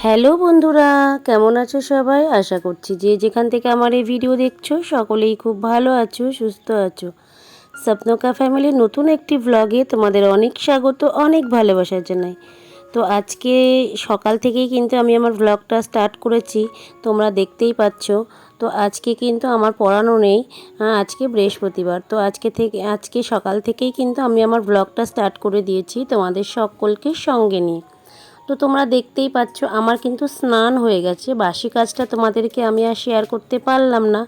Hello বন্ধুরা, কেমন আছো সবাই? আশা করছি যে যেখান থেকে আমার এই ভিডিও দেখছো সকলেই খুব ভালো আছো, সুস্থ আছো। স্বপ্নকা ফ্যামিলির নতুন একটি ভ্লগে তোমাদের অনেক স্বাগত, অনেক ভালোবাসা জানাই। তো আজকে সকাল থেকেই কিন্তু আমি আমার ভ্লগটা স্টার্ট করেছি, তোমরা দেখতেই পাচ্ছ। তো আজকে কিন্তু আমার পড়ানো নেই, আজকে বৃহস্পতিবার। তো আজকে সকাল থেকেই কিন্তু আমি আমার ভ্লগটা স্টার্ট করে দিয়েছি তোমাদের সকলকে সঙ্গে নিয়ে। তো তোমরা দেখতেই পাচ্ছ আমার কিন্তু স্নান হয়ে গেছে, বাসি কাজটা তোমাদেরকে আমি আর শেয়ার করতে পারলাম না।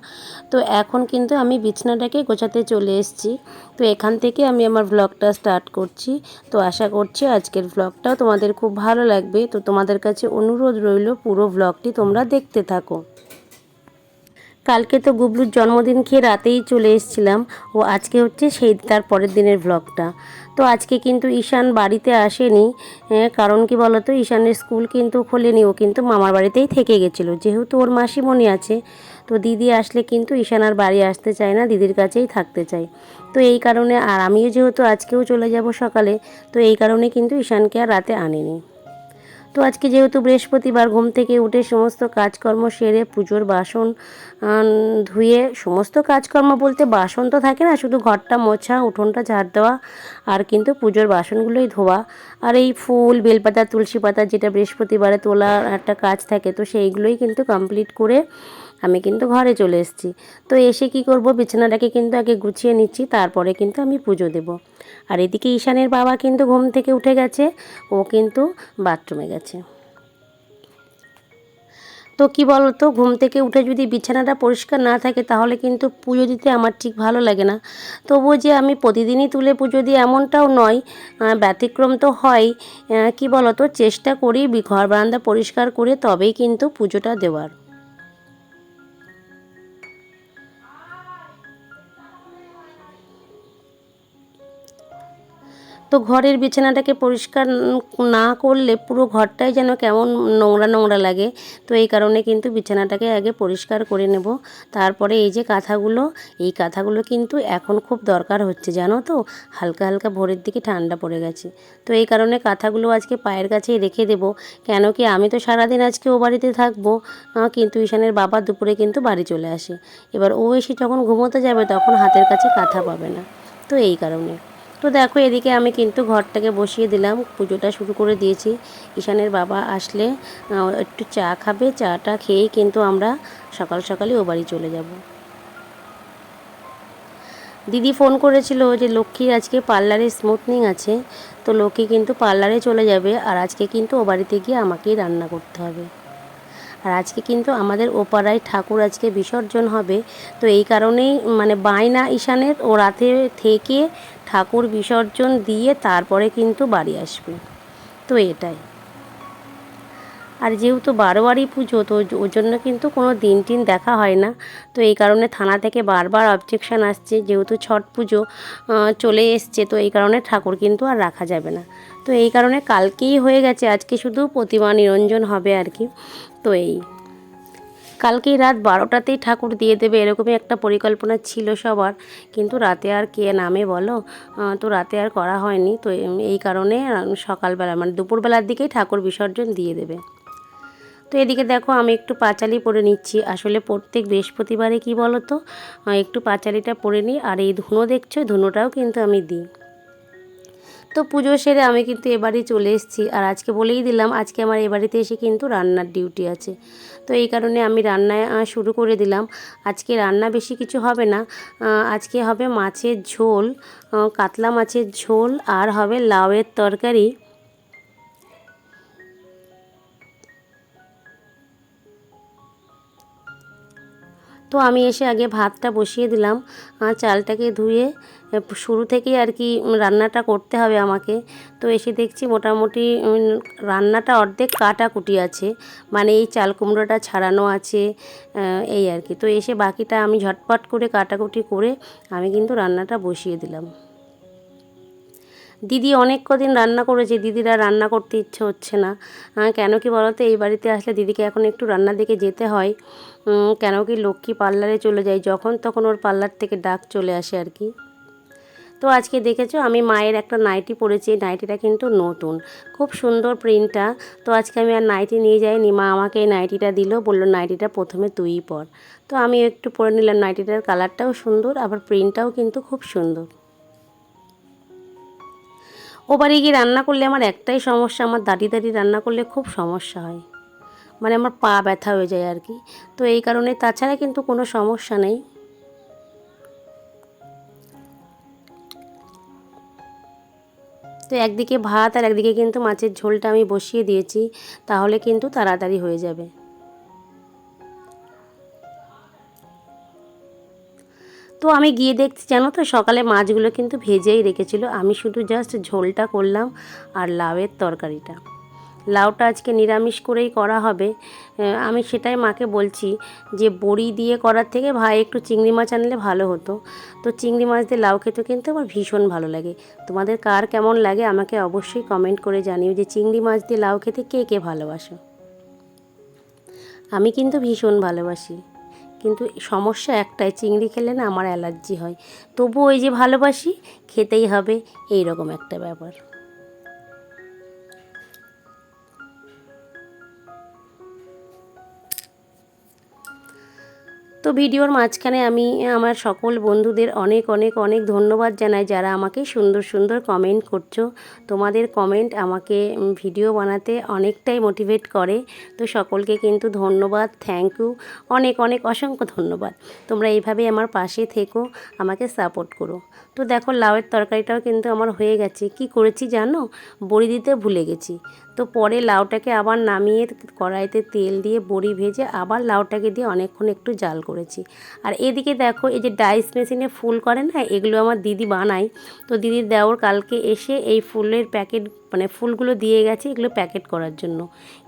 তো এখন কিন্তু আমি বিছানাটাকে গোছাতে চলে এসেছি। তো এখান থেকে আমি আমার ভ্লগটা স্টার্ট করছি। তো আশা করছি আজকের ভ্লগটাও তোমাদের খুব ভালো লাগবে। তো তোমাদের কাছে অনুরোধ রইল পুরো ভ্লগটি তোমরা দেখতে থাকো। কালকে তো গুবলুর জন্মদিন খেয়ে রাতেই চলে এসেছিলাম, ও আজকে হচ্ছে সেই তার পরের দিনের ভ্লগটা। তো আজকে কিন্তু ঈশান বাড়িতে আসেনি, কারণ কি বলতো, ঈশানের স্কুল কিন্তু খোলেনি, ও কিন্তু মামার বাড়িতেই থেকে গেছিলো, যেহেতু ওর মাসিমণি আছে। তো দিদি আসলে কিন্তু ঈশান আর বাড়ি আসতে চায় না, দিদির কাছেই থাকতে চায়। তো এই কারণে, আর আমিও যেহেতু আজকেও চলে যাব সকালে, তো এই কারণে কিন্তু ঈশানকে আর রাতে আনিনি। তো আজকে যেহেতু বৃহস্পতিবার, ঘুম থেকে উঠে সমস্ত কাজকর্ম সেরে পুজোর বাসন ধুয়ে, সমস্ত কাজকর্ম বলতে বাসন তো থাকে না, শুধু ঘরটা মোছা, উঠোনটা ঝাড় দেওয়া, আর কিন্তু পুজোর বাসনগুলোই ধোয়া। আর এই ফুল, বেলপাতা, তুলসী পাতা যেটা বৃহস্পতিবারে তোলার একটা কাজ থাকে, তো সেইগুলোই কিন্তু কমপ্লিট করে আমি কিন্তু ঘরে চলে এসেছি। তো এসে কি করব, বিছানাটাকে কিন্তু আগে গুছিয়ে নিচ্ছি, তারপরে কিন্তু আমি পুজো দেব। আর এদিকে ঈশানের বাবা কিন্তু ঘুম থেকে উঠে গেছে, ও কিন্তু বাথরুমে গেছে। তো কি বলতো, ঘুম থেকে উঠে যদি বিছানাটা পরিষ্কার না থাকে তাহলে কিন্তু পুজো দিতে আমার ঠিক ভালো লাগে না। তবুও যে আমি প্রতিদিনই তুলে পুজো দিই এমনটাও নয়, ব্যতিক্রম তো হয়। কি বলতো, চেষ্টা করি ঘর বারান্দা পরিষ্কার করে তবেই কিন্তু পুজোটা দেওয়ার। তো ঘরের বিছানাটাকে পরিষ্কার না করলে পুরো ঘরটাই যেন কেমন নোংরা নোংরা লাগে। তো এই কারণে কিন্তু বিছানাটাকে আগে পরিষ্কার করে নেব। তারপরে এই যে কাঁথাগুলো, এই কাঁথাগুলো কিন্তু এখন খুব দরকার হচ্ছে, জানো তো, হালকা হালকা ভোরের দিকে ঠান্ডা পড়ে গেছে। তো এই কারণে কাঁথাগুলো আজকে পায়ের কাছেই রেখে দেব। কেন কি, আমি তো সারাদিন আজকে ও বাড়িতে থাকবো, কিন্তু ঈশানের বাবা দুপুরে কিন্তু বাড়ি চলে আসে। এবার ও এসে যখন ঘুমোতে যাবে তখন হাতের কাছে কাঁথা পাবে না। তো এই কারণে, তো দেখো এদিকে আমি কিন্তু ঘরটাকে বসিয়ে দিলাম, পুজোটা শুরু করে দিয়েছি। ঈশানের বাবা আসলে একটু চা খাবে, চাটা খেয়েই কিন্তু আমরা সকাল সকালই ও বাড়ি চলে যাব। দিদি ফোন করেছিল যে লক্ষ্মীর আজকে পার্লারে স্মুথনিং আছে, তো লক্ষ্মী কিন্তু পার্লারে চলে যাবে, আর আজকে কিন্তু ও বাড়িতে গিয়ে আমাকেই রান্না করতে হবে। আর আজকে কিন্তু আমাদের ওপাড়ায় ঠাকুর আজকে বিসর্জন হবে। তো এই কারণেই মানে বায়না ঈশানের, ও রাতে থেকে ঠাকুর বিসর্জন দিয়ে তারপরে কিন্তু বাড়ি আসবে। তো এটাই। আর যেহেতু বারোয়ারি পুজো, তো ওর জন্য কিন্তু কোনো দিন টিন দেখা হয় না। তো এই কারণে থানা থেকে বারবার অবজেকশান আসছে, যেহেতু ছট পুজো চলে এসছে, তো এই কারণে ঠাকুর কিন্তু আর রাখা যাবে না। তো এই কারণে কালকেই হয়ে গেছে, আজকে শুধু প্রতিমা নিরঞ্জন হবে আর কি। তো এই কালকেই রাত 12টাতেই ঠাকুর দিয়ে দেবে, এরকমই একটা পরিকল্পনা ছিল সবার, কিন্তু রাতে আর কে নামে বলো। তো রাতে আর করা হয়নি। তো এই কারণে সকালবেলা মানে দুপুরবেলার দিকেই ঠাকুর বিসর্জন দিয়ে দেবে। তো এদিকে দেখো আমি একটু পাঁচালি পরে নিচ্ছি, আসলে প্রত্যেক বৃহস্পতিবারে কি বলো তো, একটু পাঁচালিটা পরে নিই। আর এই ধুনো দেখছো, ধুনোটাও কিন্তু আমি দিই। তো পুজো সেরে আমি কিন্তু এবারই চলে এসেছি, আর আজকে বলেই দিলাম আজকে আমার এ বাড়িতে এসে কিন্তু রান্নার ডিউটি আছে। তো এই কারণে আমি রান্নায় শুরু করে দিলাম। আজকে রান্না বেশি কিছু হবে না, আজকে হবে মাছের ঝোল, কাতলা মাছের ঝোল, আর হবে লাউয়ের তরকারি। তো আমি এসে আগে ভাতটা বসিয়ে দিলাম, চালটাকে ধুয়ে শুরু থেকেই আর কি রান্নাটা করতে হবে আমাকে। তো এসে দেখছি মোটামুটি রান্নাটা অর্ধেক কাটাকুটি আছে, মানে এই চাল কুমড়োটা ছাড়ানো আছে, এই আর কি। তো এসে বাকিটা আমি ঝটপট করে কাটাকুটি করে আমি কিন্তু রান্নাটা বসিয়ে দিলাম। দিদি অনেক কদিন রান্না করেছে, দিদিরা রান্না করতে ইচ্ছে হচ্ছে না। কেন কি বলো তো, এই বাড়িতে আসলে দিদিকে এখন একটু রান্নার দিকে যেতে হয়। কেন কি, লক্ষ্মী পার্লারে চলে যায়, যখন তখন ওর পার্লার থেকে ডাক চলে আসে আর কি। তো আজকে দেখেছো আমি মায়ের একটা নাইটি পরেছি, এই নাইটিটা কিন্তু নতুন, খুব সুন্দর প্রিন্টটা। তো আজকে আমি আর নাইটি নিয়ে যাইনি, মা আমাকে এই নাইটিটা দিল, বললো নাইটিটা প্রথমে তুইই পর। তো আমি একটু পরে নিলাম, নাইটিটার কালারটাও সুন্দর, আবার প্রিন্টটাও কিন্তু খুব সুন্দর। ও বাড়ি গিয়ে রান্না করলে আমার একটাই সমস্যা, আমার দাঁড়িয়ে দাঁড়িয়ে রান্না করলে খুব সমস্যা হয়, মানে আমার পা ব্যথা হয়ে যায় আর কি। তো এই কারণে, তাছাড়া কিন্তু কোনো সমস্যা নেই। তো একদিকে ভাত আর একদিকে কিন্তু মাছের ঝোলটা আমি বসিয়ে দিয়েছি, তাহলে কিন্তু তাড়াতাড়ি হয়ে যাবে। তো আমি গিয়ে দেখছি, জানো তো, সকালে মাছগুলো কিন্তু ভেজেই রেখেছিল, আমি শুধু জাস্ট ঝোলটা করলাম আর লাউয়ের তরকারিটা। লাউটা আজকে নিরামিষ করেই করা হবে। আমি সেটাই মাকে বলছি যে বড়ি দিয়ে করার থেকে ভাই একটু চিংড়ি মাছ আনলে ভালো হতো। তো চিংড়ি মাছ দিয়ে লাউ খেতে কিন্তু আমার ভীষণ ভালো লাগে। তোমাদের কার কেমন লাগে আমাকে অবশ্যই কমেন্ট করে জানিও যে চিংড়ি মাছ দিয়ে লাউ খেতে কে কে ভালোবাসো। আমি কিন্তু ভীষণ ভালোবাসি, কিন্তু সমস্যা একটাই, চিংড়ি খেলে না আমার অ্যালার্জি হয়। তবু ওই যে ভালোবাসি, খেতেই হবে, এই রকম একটা ব্যাপার। তো ভিডিওর মাঝখানে আমি আমার সকল বন্ধুদের অনেক অনেক অনেক ধন্যবাদ জানাই, যারা আমাকে সুন্দর সুন্দর কমেন্ট করছো। তোমাদের কমেন্ট আমাকে ভিডিও বানাতে অনেকটাই মোটিভেট করে। তো সকলকে কিন্তু ধন্যবাদ, থ্যাংক ইউ, অনেক অনেক অসংখ্য ধন্যবাদ। তোমরা এইভাবেই আমার পাশে থেকো, আমাকে সাপোর্ট করো। তো দেখো লাউয়ের তরকারিটাও কিন্তু আমার হয়ে গেছে। কি করেছি জানো, বড়ি দিতে ভুলে গেছি। তো পরে লাউটাকে আবার নামিয়ে কড়াইতে তেল দিয়ে বড়ি ভেজে আবার লাউটাকে দিয়ে অনেকক্ষণ একটু জাল করেছি। আর এদিকে দেখো, এই যে ডাইস মেশিনে ফুল করে না, এগুলো আমার দিদি বানায়। তো দিদির দেওর কালকে এসে এই ফুলের প্যাকেট, মানে ফুলগুলো দিয়ে গেছে এগুলো প্যাকেট করার জন্য।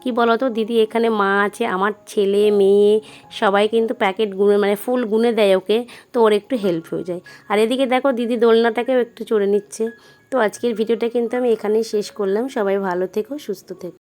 কি বলো তো, দিদি এখানে মা আছে, আমার ছেলে মেয়ে সবাই কিন্তু প্যাকেট গুনে, মানে ফুল গুনে দেয় ওকে, তো ওর একটু হেল্প হয়ে যায়। আর এদিকে দেখো দিদি দোলনাটাকেও একটু চড়ে নিচ্ছে। তো আজকের ভিডিওটা কিন্তু আমি এখানেই শেষ করলাম। সবাই ভালো থেকো, সুস্থ থেকো।